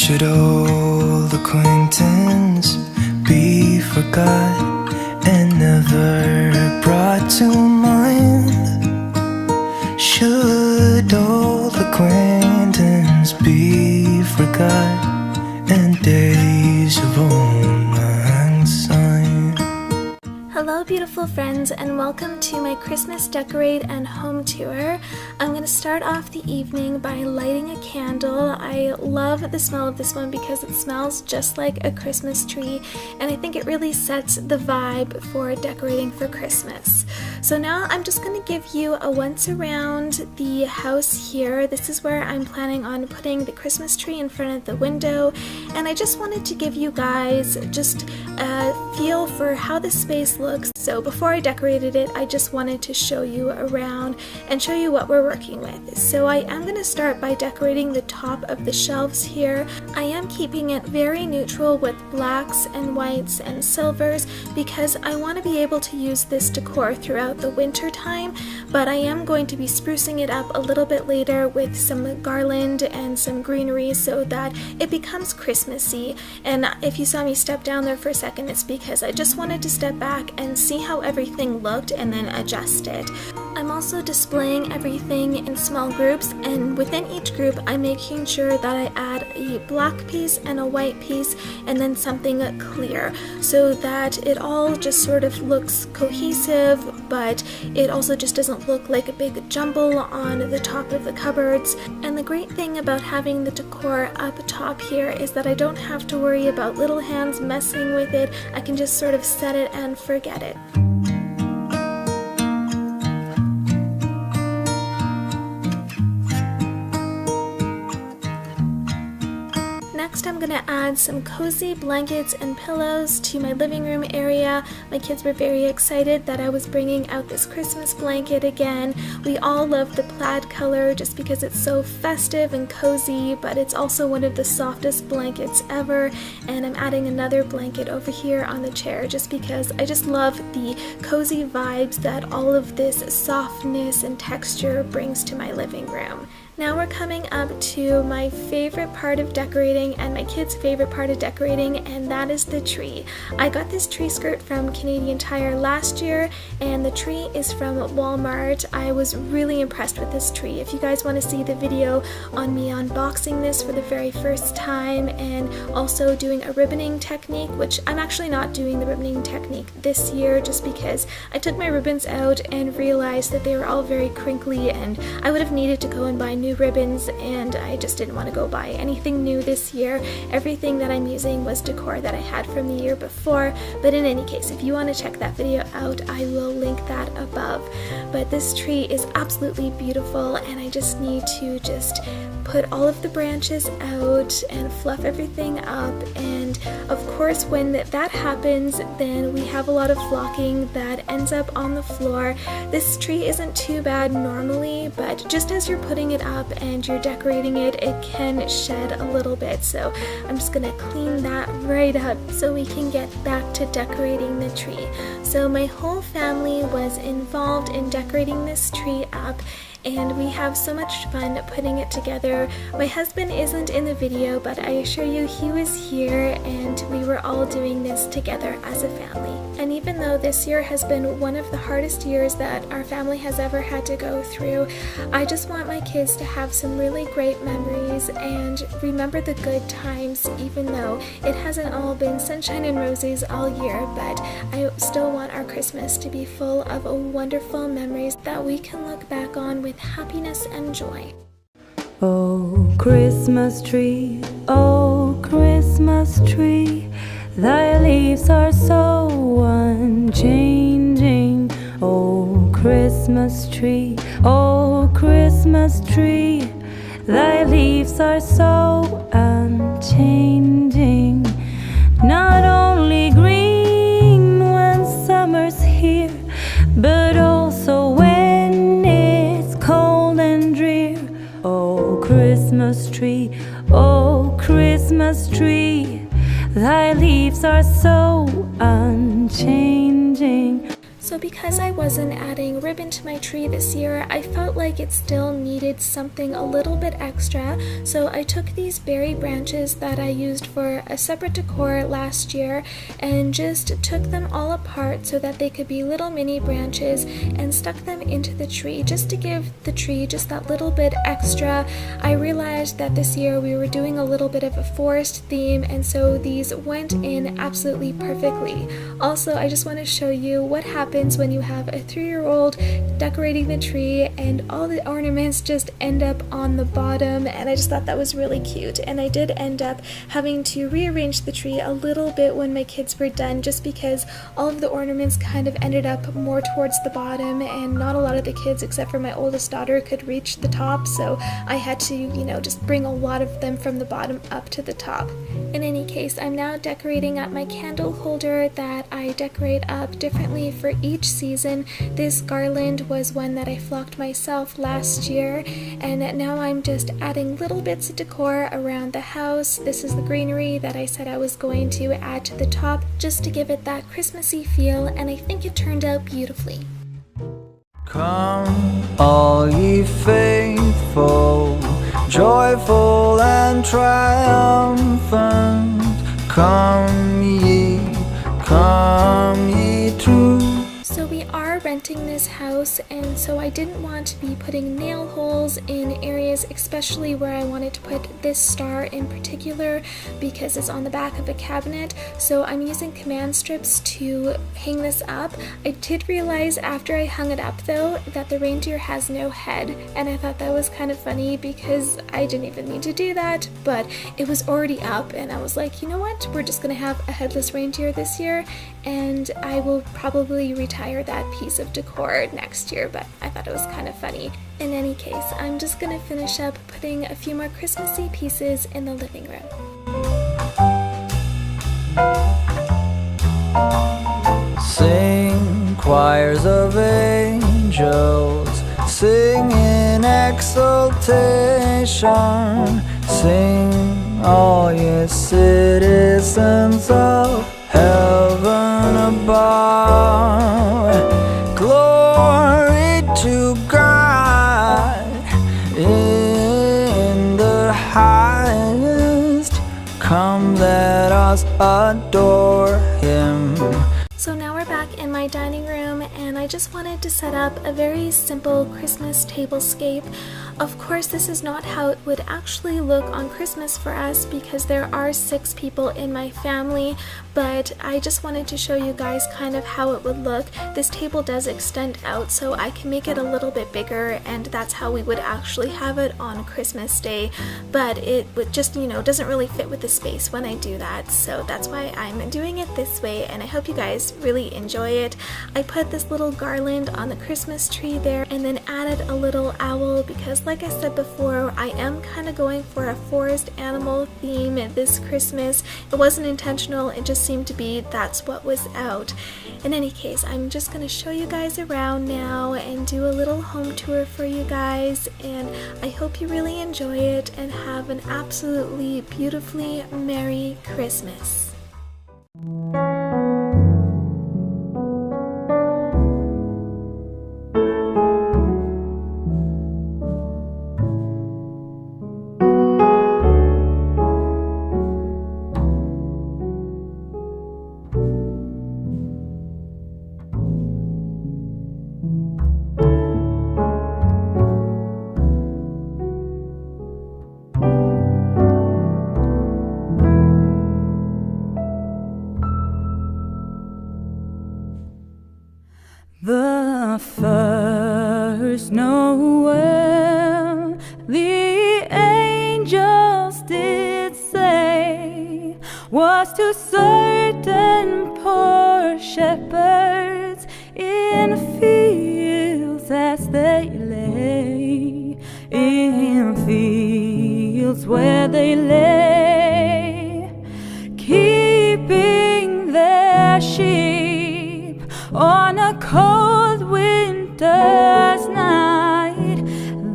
Should old acquaintance be forgot and never brought to mind? Should old acquaintance be forgot and days of old lang syne? Hello beautiful friends, and welcome to my Christmas decorate and home tour. I'm going to start off the evening by lighting a candle. I love the smell of this one because it smells just like a Christmas tree, and I think it really sets the vibe for decorating for Christmas. So now I'm just going to give you a once around the house here. This is where I'm planning on putting the Christmas tree in front of the window, and I just wanted to give you guys just a feel for how this space looks. So before I decorated it, I just wanted to show you around and show you what we're working with. So I am going to start by decorating the top of the shelves here. I am keeping it very neutral with blacks and whites and silvers because I want to be able to use this decor throughout the winter time, but I am going to be sprucing it up a little bit later with some garland and some greenery so that it becomes Christmassy. And if you saw me step down there for a second, it's because I just wanted to step back and see how everything looked and then adjust it. I'm also displaying everything in small groups, and within each group I'm making sure that I add a black piece and a white piece and then something clear so that it all just sort of looks cohesive, but it also just doesn't look like a big jumble on the top of the cupboards. And the great thing about having the decor up top here is that I don't have to worry about little hands messing with it. I can just sort of set it and forget it. Next, I'm going to add some cozy blankets and pillows to my living room area. My kids were very excited that I was bringing out this Christmas blanket again. We all love the plaid color just because it's so festive and cozy, but it's also one of the softest blankets ever. And I'm adding another blanket over here on the chair just because I just love the cozy vibes that all of this softness and texture brings to my living room. Now we're coming up to my favorite part of decorating and my kids' favorite part of decorating, and that is the tree. I got this tree skirt from Canadian Tire last year, and the tree is from Walmart. I was really impressed with this tree. If you guys want to see the video on me unboxing this for the very first time and also doing a ribboning technique, which I'm actually not doing the ribboning technique this year just because I took my ribbons out and realized that they were all very crinkly and I would have needed to go and buy new ribbons, and I just didn't want to go buy anything new this year. Everything that I'm using was decor that I had from the year before, but in any case, if you want to check that video out, I will link that above. But this tree is absolutely beautiful, and I just need to just put all of the branches out and fluff everything up, and of course when that happens, then we have a lot of flocking that ends up on the floor. This tree isn't too bad normally, but just as you're putting it up and you're decorating it, it can shed a little bit, so I'm just gonna clean that right up so we can get back to decorating the tree. So my whole family was involved in decorating this tree up, and we have so much fun putting it together. My husband isn't in the video, but I assure you he was here, and we were all doing this together as a family. And even though this year has been one of the hardest years that our family has ever had to go through, I just want my kids to have some really great memories and remember the good times, even though it hasn't all been sunshine and roses all year, but I still want our Christmas to be full of wonderful memories that we can look back on with happiness and joy. Oh, Christmas tree, thy leaves are so unchanging. Oh, Christmas tree, thy leaves are so unchanging. Not only green when summer's here, but also when it's cold and drear. Oh, Christmas tree, thy leaves are so unchanging. So because I wasn't adding ribbon to my tree this year, I felt like it still needed something a little bit extra. So I took these berry branches that I used for a separate decor last year and just took them all apart so that they could be little mini branches and stuck them into the tree just to give the tree just that little bit extra. I realized that this year we were doing a little bit of a forest theme, and so these went in absolutely perfectly. Also, I just want to show you what happens when you have a 3-year-old decorating the tree and all the ornaments just end up on the bottom, and I just thought that was really cute. And I did end up having to rearrange the tree a little bit when my kids were done, just because all of the ornaments kind of ended up more towards the bottom and not a lot of the kids except for my oldest daughter could reach the top, so I had to, just bring a lot of them from the bottom up to the top. In any case, I'm now decorating up my candle holder that I decorate up differently for each season. This garland was one that I flocked myself last year, and now I'm just adding little bits of decor around the house. This is the greenery that I said I was going to add to the top just to give it that Christmassy feel, and I think it turned out beautifully. Come, all ye faithful, joyful and triumphant. Come ye true. So we are renting this house, and so I didn't want to be putting nail holes in areas, especially where I wanted to put this star in particular because it's on the back of a cabinet. So I'm using command strips to hang this up. I did realize after I hung it up though that the reindeer has no head, and I thought that was kind of funny because I didn't even mean to do that, but it was already up and I was like, you know what, we're just gonna have a headless reindeer this year, and I will probably retire that piece of decor next year, but I thought it was kind of funny. In any case, I'm just gonna finish up putting a few more Christmassy pieces in the living room. Sing, choirs of angels, sing in exultation. Sing, all ye citizens of heaven above. Glory to God in the highest. Come, let us adore Him. So now we're back in my dining room, and I just wanted to set up a very simple Christmas tablescape. Of course, this is not how it would actually look on Christmas for us because there are 6 people in my family, but I just wanted to show you guys kind of how it would look. This table does extend out, so I can make it a little bit bigger, and that's how we would actually have it on Christmas Day, but it would just, doesn't really fit with the space when I do that, so that's why I'm doing it this way, and I hope you guys really enjoy it. I put this little garland on the Christmas tree there and then added a little owl because, like I said before, I am kind of going for a forest animal theme this Christmas. It wasn't intentional, it just seemed to be that's what was out. In any case, I'm just going to show you guys around now and do a little home tour for you guys, and I hope you really enjoy it and have an absolutely beautifully Merry Christmas. The first Noel, the angels did say, was to certain poor shepherds in fields as they lay, in fields where they lay, keeping their sheep on a cold winter's night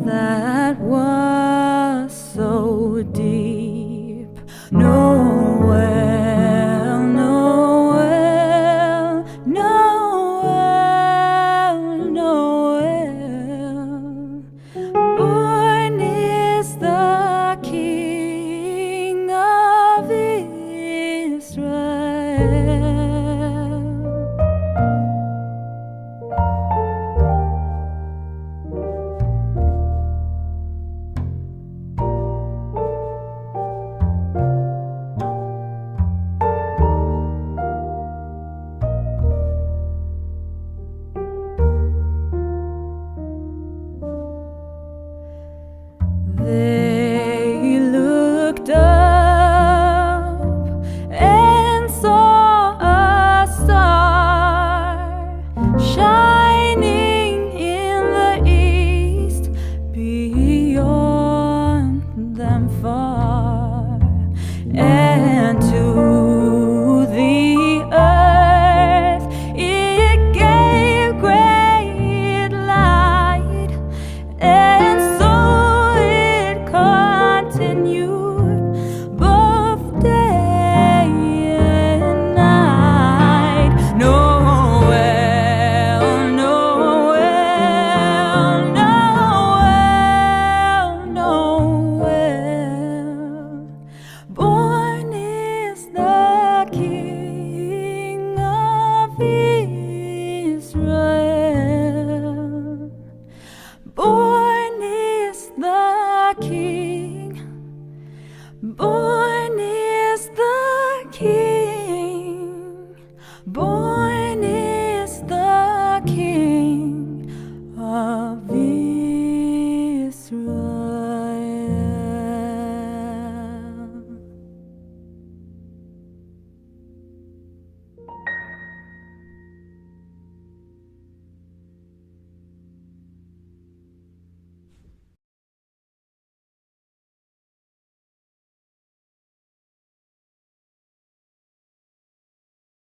that was so deep.